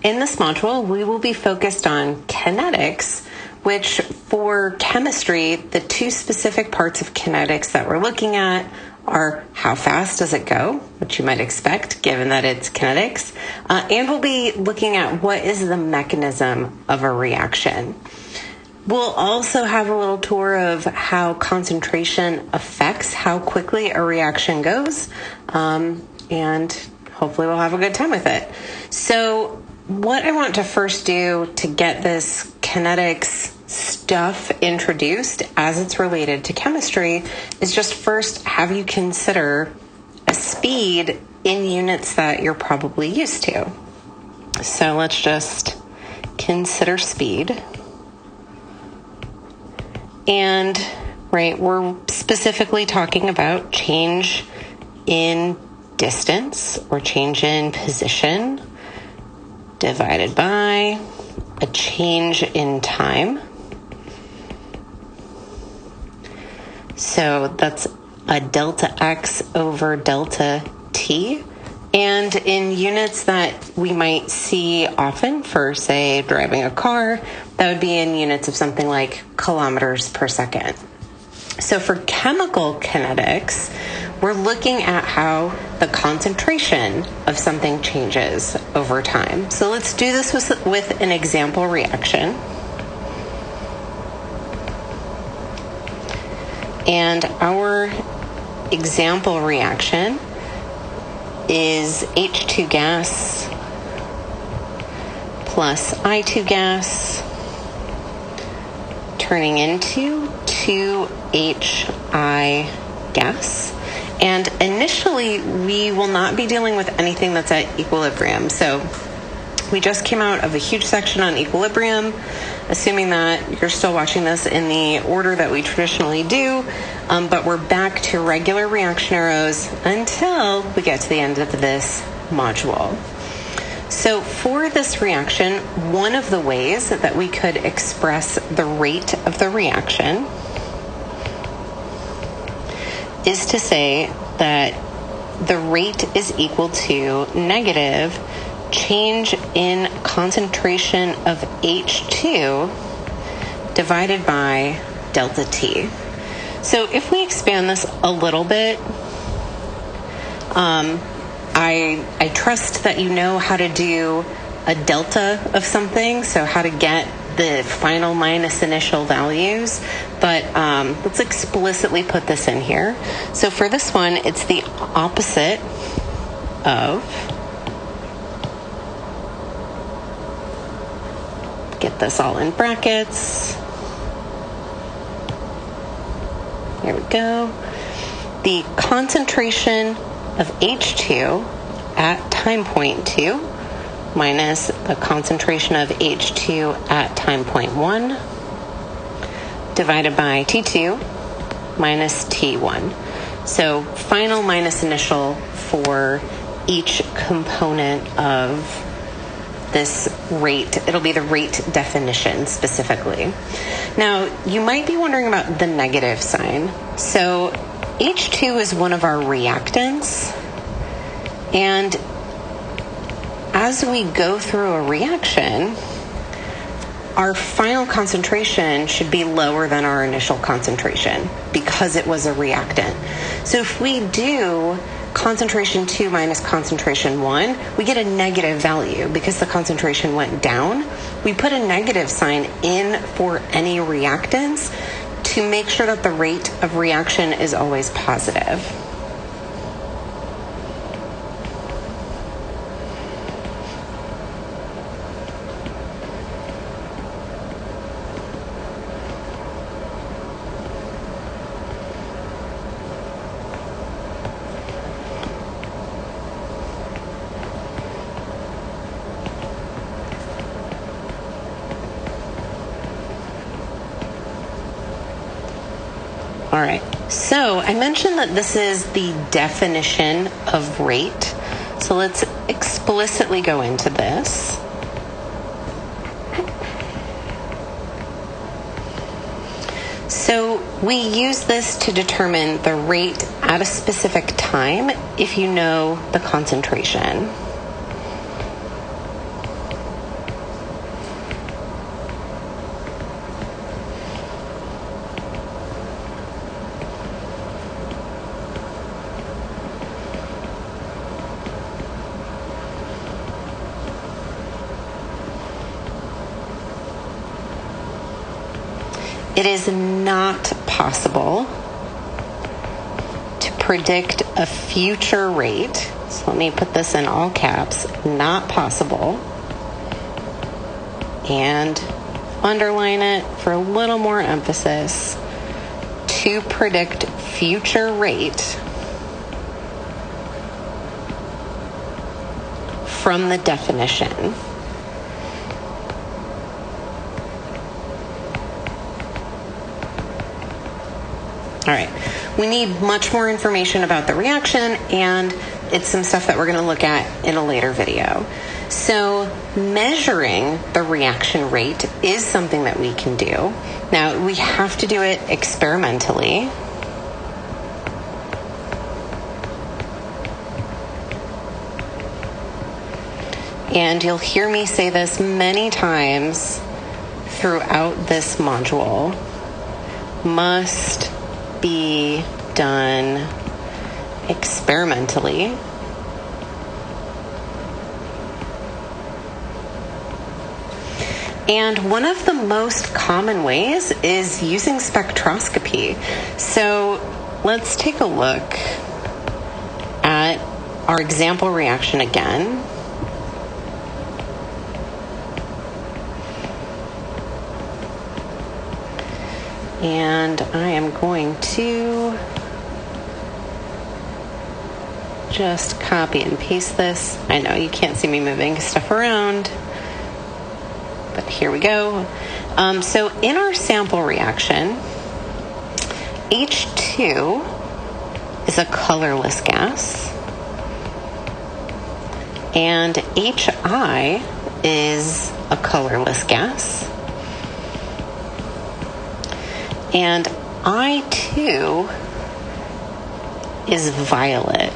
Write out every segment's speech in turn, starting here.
In this module, we will be focused on kinetics, which for chemistry, the two specific parts of kinetics that we're looking at are how fast does it go, which you might expect given that it's kinetics, and we'll be looking at what is the mechanism of a reaction. We'll also have a little tour of how concentration affects how quickly a reaction goes, and hopefully we'll have a good time with it. So what I want to first do to get this kinetics stuff introduced as it's related to chemistry is just first have you consider a speed in units that you're probably used to. So let's just consider speed. And we're specifically talking about change in distance or change in position divided by a change in time. So that's a delta x over delta t. And in units that we might see often for, say, driving a car, that would be in units of something like kilometers per second. So for chemical kinetics, we're looking at how the concentration of something changes over time. So let's do this with an example reaction. And our example reaction is H2 gas plus I2 gas turning into 2HI gas. And initially, we will not be dealing with anything that's at equilibrium. So we just came out of a huge section on equilibrium, assuming that you're still watching this in the order that we traditionally do, but we're back to regular reaction arrows until we get to the end of this module. So for this reaction, one of the ways that we could express the rate of the reaction is to say that the rate is equal to negative change in concentration of H2 divided by delta T. So if we expand this a little bit, I trust that you know how to do a delta of something, so how to get the final minus initial values, but let's explicitly put this in here. So for this one, it's the opposite of, get this all in brackets, here we go, the concentration of H2 at time point 2 minus the concentration of H2 at time point 1 divided by T2 minus T1. So final minus initial for each component of this rate. It'll be the rate definition specifically. Now, you might be wondering about the negative sign. So H2 is one of our reactants, and as we go through a reaction, our final concentration should be lower than our initial concentration because it was a reactant. So if we do concentration 2 minus concentration 1, we get a negative value because the concentration went down. We put a negative sign in for any reactants to make sure that the rate of reaction is always positive. All right, so I mentioned that this is the definition of rate. So let's explicitly go into this. So we use this to determine the rate at a specific time if you know the concentration. It is not possible to predict a future rate. So let me put this in all caps. Not possible. And underline it for a little more emphasis. To predict future rate from the definition. All right, we need much more information about the reaction, and it's some stuff that we're going to look at in a later video. So measuring the reaction rate is something that we can do. Now, we have to do it experimentally. And you'll hear me say this many times throughout this module. Must be done experimentally. And one of the most common ways is using spectroscopy. So let's take a look at our example reaction again. And I am going to just copy and paste this. I know you can't see me moving stuff around, but here we go. So in our sample reaction, H2 is a colorless gas, and HI is a colorless gas. And I2 is violet.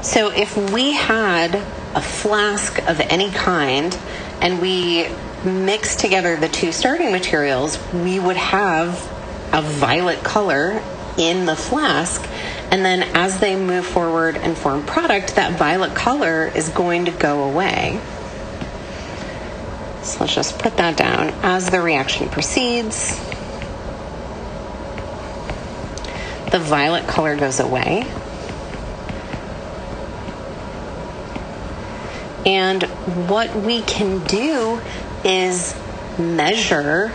So if we had a flask of any kind and we mixed together the two starting materials, we would have a violet color in the flask. And then as they move forward and form product, that violet color is going to go away. So let's just put that down. As the reaction proceeds, the violet color goes away. And what we can do is measure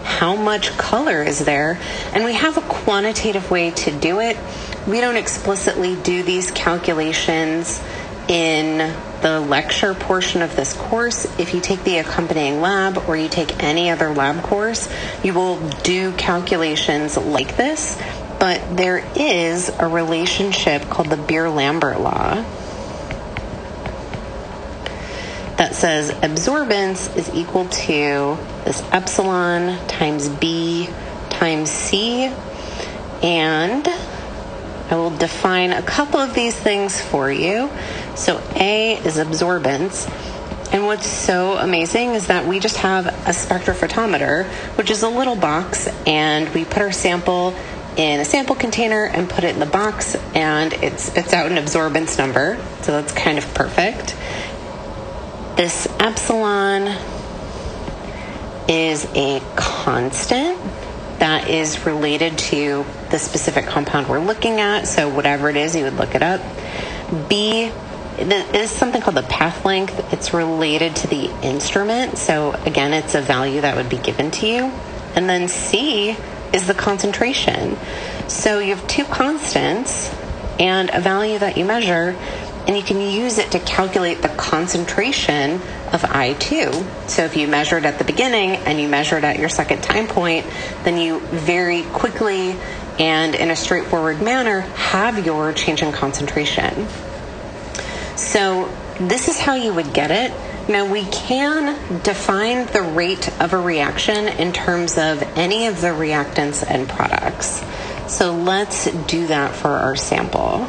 how much color is there. And we have a quantitative way to do it. We don't explicitly do these calculations in the lecture portion of this course. If you take the accompanying lab or you take any other lab course, you will do calculations like this. But there is a relationship called the Beer-Lambert law that says absorbance is equal to this epsilon times B times C. And I will define a couple of these things for you. So A is absorbance. And what's so amazing is that we just have a spectrophotometer, which is a little box, and we put our sample in a sample container and put it in the box, and it spits out an absorbance number. So that's kind of perfect. This epsilon is a constant that is related to the specific compound we're looking at. So whatever it is, you would look it up. B is something called the path length. It's related to the instrument. So again, it's a value that would be given to you. And then C is the concentration. So you have two constants and a value that you measure, and you can use it to calculate the concentration of I2. So if you measure it at the beginning and you measure it at your second time point, then you very quickly and in a straightforward manner have your change in concentration. So this is how you would get it. Now, we can define the rate of a reaction in terms of any of the reactants and products. So let's do that for our sample.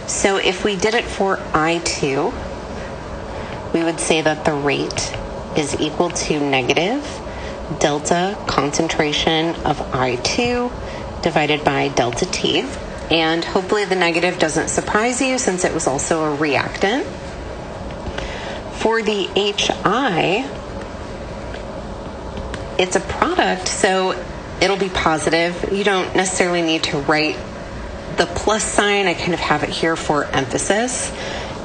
So if we did it for I2, we would say that the rate is equal to negative delta concentration of I2 divided by delta T. And hopefully the negative doesn't surprise you since it was also a reactant. For the HI, it's a product, so it'll be positive. You don't necessarily need to write the plus sign. I kind of have it here for emphasis.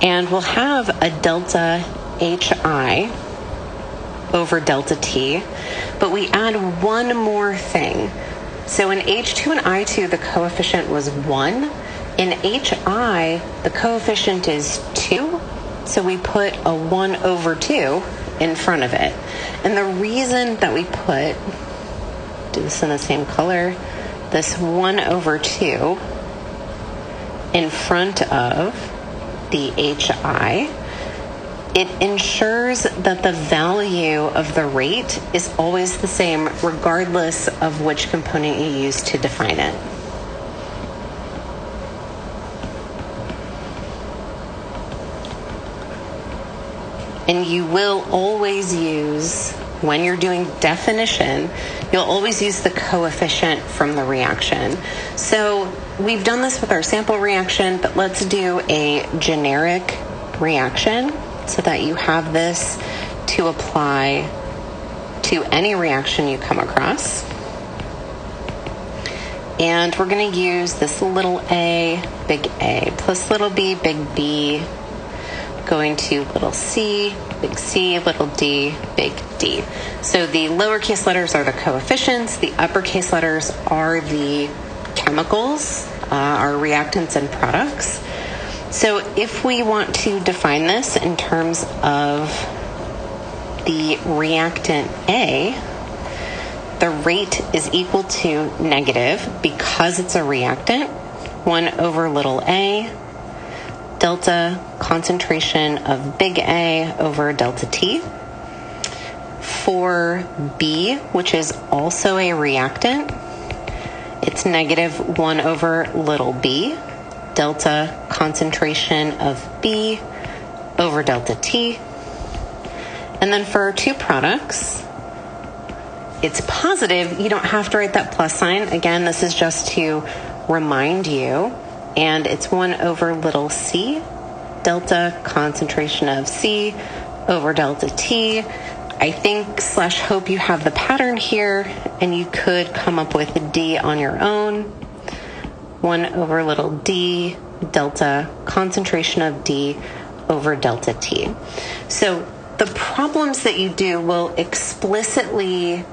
And we'll have a delta HI over delta T, but we add one more thing. So in H2 and I2, the coefficient was 1. In HI, the coefficient is 2, so we put a 1 over 2 in front of it. And the reason that we do this in the same color, this 1 over 2 in front of the HI, it ensures that the value of the rate is always the same regardless of which component you use to define it. And you will always use, when you're doing definition, you'll always use the coefficient from the reaction. So we've done this with our sample reaction, but let's do a generic reaction so that you have this to apply to any reaction you come across. And we're going to use this little a, big A, plus little b, big B, going to little c, little d, big D. So the lowercase letters are the coefficients, the uppercase letters are the chemicals, our reactants and products. So if we want to define this in terms of the reactant A, the rate is equal to negative, because it's a reactant, 1 over little a, delta concentration of big A over delta T. For B, which is also a reactant, it's negative 1 over little b, delta concentration of B over delta T. And then for our two products, it's positive. You don't have to write that plus sign. Again, this is just to remind you. And it's 1 over little c, delta concentration of C over delta T. I think / hope you have the pattern here, and you could come up with a D on your own. 1 over little d, delta concentration of D over delta T. So the problems that you do will explicitly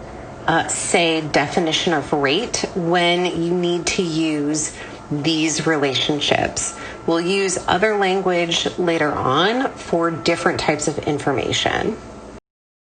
say definition of rate when you need to use these relationships. We'll use other language later on for different types of information.